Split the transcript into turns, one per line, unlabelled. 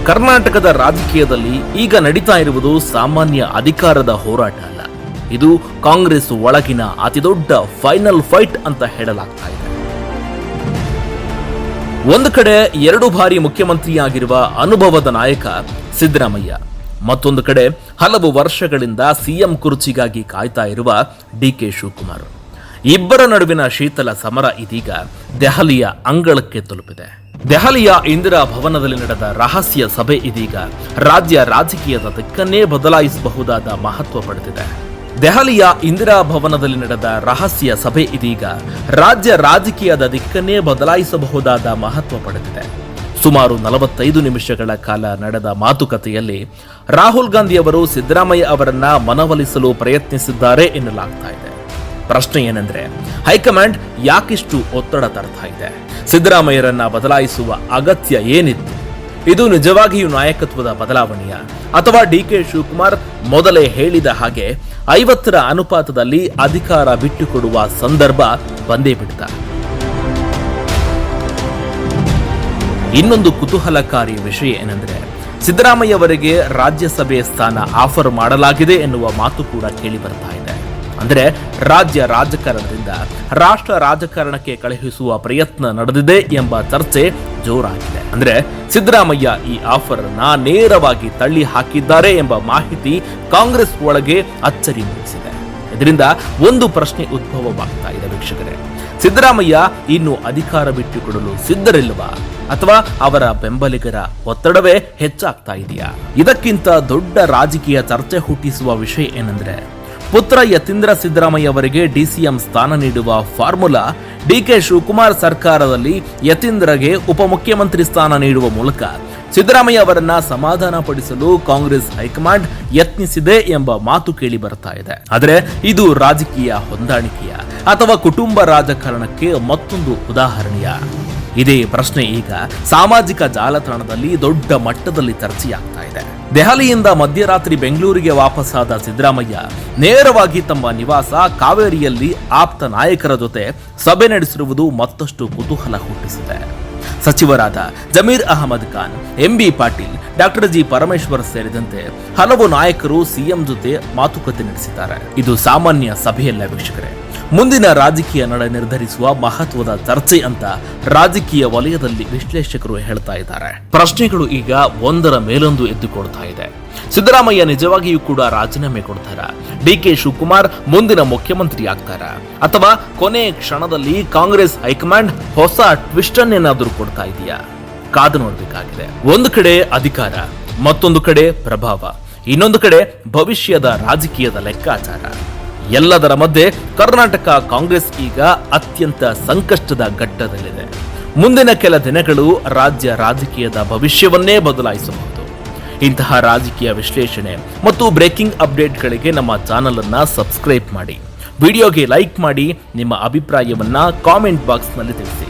ಕರ್ನಾಟಕದ ರಾಜಕೀಯದಲ್ಲಿ ಈಗ ನಡೀತಾ ಇರುವುದು ಸಾಮಾನ್ಯ ಅಧಿಕಾರದ ಹೋರಾಟ ಅಲ್ಲ, ಇದು ಕಾಂಗ್ರೆಸ್ ಒಳಗಿನ ಅತಿದೊಡ್ಡ ಫೈನಲ್ ಫೈಟ್ ಅಂತ ಹೇಳಲಾಗ್ತಾ ಇದೆ. ಒಂದು ಕಡೆ 2 ಬಾರಿ ಮುಖ್ಯಮಂತ್ರಿಯಾಗಿರುವ ಅನುಭವದ ನಾಯಕ ಸಿದ್ದರಾಮಯ್ಯ, ಮತ್ತೊಂದು ಕಡೆ ಹಲವು ವರ್ಷಗಳಿಂದ ಸಿಎಂ ಕುರ್ಚಿಗಾಗಿ ಕಾಯ್ತಾ ಇರುವ ಡಿಕೆ ಶಿವಕುಮಾರ್. ಇಬ್ಬರ ನಡುವಿನ ಶೀತಲ ಸಮರ ಇದೀಗ ದೆಹಲಿಯ ಅಂಗಳಕ್ಕೆ ತಲುಪಿದೆ. ದೆಹಲಿಯ ಇಂದಿರಾ ಭವನದಲ್ಲಿ ನಡೆದ ರಹಸ್ಯ ಸಭೆ ಇದೀಗ ರಾಜ್ಯ ರಾಜಕೀಯದ ದಿಕ್ಕನ್ನೇ ಬದಲಾಯಿಸಬಹುದಾದ ಮಹತ್ವ ಪಡೆದಿದೆ. ದೆಹಲಿಯ ಇಂದಿರಾ ಭವನದಲ್ಲಿ ನಡೆದ ರಹಸ್ಯ ಸಭೆ ಇದೀಗ ರಾಜ್ಯ ರಾಜಕೀಯದ ದಿಕ್ಕನ್ನೇ ಬದಲಾಯಿಸಬಹುದಾದ ಮಹತ್ವ ಪಡೆದಿದೆ. ಸುಮಾರು 45 ನಿಮಿಷಗಳ ಕಾಲ ನಡೆದ ಮಾತುಕತೆಯಲ್ಲಿ ರಾಹುಲ್ ಗಾಂಧಿ ಅವರು ಸಿದ್ದರಾಮಯ್ಯ ಅವರನ್ನ ಮನವೊಲಿಸಲು ಪ್ರಯತ್ನಿಸಿದ್ದಾರೆ ಎನ್ನಲಾಗ್ತಾ ಇದೆ. ಪ್ರಶ್ನೆ ಏನೆಂದ್ರೆ, ಹೈಕಮಾಂಡ್ ಯಾಕಿಷ್ಟು ಒತ್ತಡ ತರ್ತಾ ಇದೆ? ಸಿದ್ದರಾಮಯ್ಯರನ್ನ ಬದಲಾಯಿಸುವ ಅಗತ್ಯ ಏನಿತ್ತು? ಇದು ನಿಜವಾಗಿಯೂ ನಾಯಕತ್ವದ ಬದಲಾವಣೆಯ, ಅಥವಾ ಡಿಕೆ ಶಿವಕುಮಾರ್ ಮೊದಲೇ ಹೇಳಿದ ಹಾಗೆ 50ರ ಅನುಪಾತದಲ್ಲಿ ಅಧಿಕಾರ ಬಿಟ್ಟುಕೊಡುವ ಸಂದರ್ಭ ಬಂದೇ ಬಿಡ್ತ? ಇನ್ನೊಂದು ಕುತೂಹಲಕಾರಿ ವಿಷಯ ಏನೆಂದ್ರೆ, ಸಿದ್ದರಾಮಯ್ಯ ಅವರಿಗೆ ರಾಜ್ಯಸಭೆ ಸ್ಥಾನ ಆಫರ್ ಮಾಡಲಾಗಿದೆ ಎನ್ನುವ ಮಾತು ಕೂಡ ಕೇಳಿ ಬರ್ತಾ ಇದೆ. ಅಂದ್ರೆ ರಾಜ್ಯ ರಾಜಕಾರಣದಿಂದ ರಾಷ್ಟ್ರ ರಾಜಕಾರಣಕ್ಕೆ ಕಳುಹಿಸುವ ಪ್ರಯತ್ನ ನಡೆದಿದೆ ಎಂಬ ಚರ್ಚೆ ಜೋರಾಗಿದೆ. ಅಂದ್ರೆ ಸಿದ್ದರಾಮಯ್ಯ ಈ ಆಫರ್ ಅನ್ನ ನೇರವಾಗಿ ತಳ್ಳಿ ಹಾಕಿದ್ದಾರೆ ಎಂಬ ಮಾಹಿತಿ ಕಾಂಗ್ರೆಸ್ ಒಳಗೆ ಅಚ್ಚರಿ ಮೂಡಿಸಿದೆ. ಇದರಿಂದ ಒಂದು ಪ್ರಶ್ನೆ ಉದ್ಭವವಾಗ್ತಾ ಇದೆ ವೀಕ್ಷಕರೇ, ಸಿದ್ದರಾಮಯ್ಯ ಇನ್ನು ಅಧಿಕಾರ ಬಿಟ್ಟುಕೊಡಲು ಸಿದ್ಧರಿಲ್ವಾ, ಅಥವಾ ಅವರ ಬೆಂಬಲಿಗರ ಒತ್ತಡವೇ ಹೆಚ್ಚಾಗ್ತಾ ಇದೆಯಾ? ಇದಕ್ಕಿಂತ ದೊಡ್ಡ ರಾಜಕೀಯ ಚರ್ಚೆ ಹುಟ್ಟಿಸುವ ವಿಷಯ ಏನಂದ್ರೆ, ಪುತ್ರ ಯತೀಂದ್ರ ಸಿದ್ದರಾಮಯ್ಯ ಅವರಿಗೆ ಡಿಸಿಎಂ ಸ್ಥಾನ ನೀಡುವ ಫಾರ್ಮುಲಾ ಡಿಕೆ ಶಿವಕುಮಾರ್ ಸರ್ಕಾರದಲ್ಲಿ ಯತೀಂದ್ರಗೆ ಉಪಮುಖ್ಯಮಂತ್ರಿ ಸ್ಥಾನ ನೀಡುವ ಮೂಲಕ ಸಿದ್ದರಾಮಯ್ಯ ಅವರನ್ನ ಸಮಾಧಾನ ಪಡಿಸಲು ಕಾಂಗ್ರೆಸ್ ಹೈಕಮಾಂಡ್ ಯತ್ನಿಸಿದೆ ಎಂಬ ಮಾತು ಕೇಳಿ ಬರ್ತಾ ಇದೆ. ಆದರೆ ಇದು ರಾಜಕೀಯ ಹೊಂದಾಣಿಕೆಯ ಅಥವಾ ಕುಟುಂಬ ರಾಜಕಾರಣಕ್ಕೆ ಮತ್ತೊಂದು ಉದಾಹರಣೆಯ? ಇದೇ ಪ್ರಶ್ನೆ ಈಗ ಸಾಮಾಜಿಕ ಜಾಲತಾಣದಲ್ಲಿ ದೊಡ್ಡ ಮಟ್ಟದಲ್ಲಿ ಚರ್ಚೆಯಾಗ್ತಾ ಇದೆ. ದೆಹಲಿಯಿಂದ ಮಧ್ಯರಾತ್ರಿ ಬೆಂಗಳೂರಿಗೆ ವಾಪಸ್ಸಾದ ಸಿದ್ದರಾಮಯ್ಯ ನೇರವಾಗಿ ತಮ್ಮ ನಿವಾಸ ಕಾವೇರಿಯಲ್ಲಿ ಆಪ್ತ ನಾಯಕರ ಜೊತೆ ಸಭೆ ನಡೆಸಿರುವುದು ಮತ್ತಷ್ಟು ಕುತೂಹಲ ಹುಟ್ಟಿಸಿದೆ. ಸಚಿವರಾದ Zameer Ahmed Khan, MB Patil, doctor G Parameshwar ಸೇರಿದಂತೆ ಹಲವು ನಾಯಕರು ಸಿಎಂ ಜೊತೆ ಮಾತುಕತೆ ನಡೆಸಿದ್ದಾರೆ. ಇದು ಸಾಮಾನ್ಯ ಸಭೆಯಲ್ಲ ವೀಕ್ಷಕರೇ, ಮುಂದಿನ ರಾಜಕೀಯ ನಡೆ ನಿರ್ಧರಿಸುವ ಮಹತ್ವದ ಚರ್ಚೆ ಅಂತ ರಾಜಕೀಯ ವಲಯದಲ್ಲಿ ವಿಶ್ಲೇಷಕರು ಹೇಳ್ತಾ ಇದ್ದಾರೆ. ಪ್ರಶ್ನೆಗಳು ಈಗ ಒಂದರ ಮೇಲೊಂದು ಎದ್ದುಕೊಳ್ತಾ ಇದೆ. ಸಿದ್ದರಾಮಯ್ಯ ನಿಜವಾಗಿಯೂ ಕೂಡ ರಾಜೀನಾಮೆ ಕೊಡ್ತಾರ? ಡಿಕೆ ಶಿವಕುಮಾರ್ ಮುಂದಿನ ಮುಖ್ಯಮಂತ್ರಿ ಆಗ್ತಾರ? ಅಥವಾ ಕೊನೆ ಕ್ಷಣದಲ್ಲಿ ಕಾಂಗ್ರೆಸ್ ಹೈಕಮಾಂಡ್ ಹೊಸ ಟ್ವಿಸ್ಟ್ ಅನ್ನೇನಾದ್ರೂ ಕೊಡ್ತಾ ಇದೆಯಾ? ಕಾದು ನೋಡಬೇಕಾಗಿದೆ. ಒಂದು ಕಡೆ ಅಧಿಕಾರ, ಮತ್ತೊಂದು ಕಡೆ ಪ್ರಭಾವ, ಇನ್ನೊಂದು ಕಡೆ ಭವಿಷ್ಯದ ರಾಜಕೀಯದ ಲೆಕ್ಕಾಚಾರ. ಎಲ್ಲದರ ಮಧ್ಯೆ ಕರ್ನಾಟಕ ಕಾಂಗ್ರೆಸ್ ಈಗ ಅತ್ಯಂತ ಸಂಕಷ್ಟದ ಘಟ್ಟದಲ್ಲಿದೆ. ಮುಂದಿನ ಕೆಲ ದಿನಗಳು ರಾಜ್ಯ ರಾಜಕೀಯದ ಭವಿಷ್ಯವನ್ನೇ ಬದಲಾಯಿಸಬಹುದು. ಇಂತಹ ರಾಜಕೀಯ ವಿಶ್ಲೇಷಣೆ ಮತ್ತು ಬ್ರೇಕಿಂಗ್ ಅಪ್ಡೇಟ್ಗಳಿಗೆ ನಮ್ಮ ಚಾನೆಲ್ ಅನ್ನ ಸಬ್ಸ್ಕ್ರೈಬ್ ಮಾಡಿ, ವಿಡಿಯೋಗೆ ಲೈಕ್ ಮಾಡಿ, ನಿಮ್ಮ ಅಭಿಪ್ರಾಯವನ್ನ ಕಾಮೆಂಟ್ ಬಾಕ್ಸ್ ನಲ್ಲಿ ತಿಳಿಸಿ.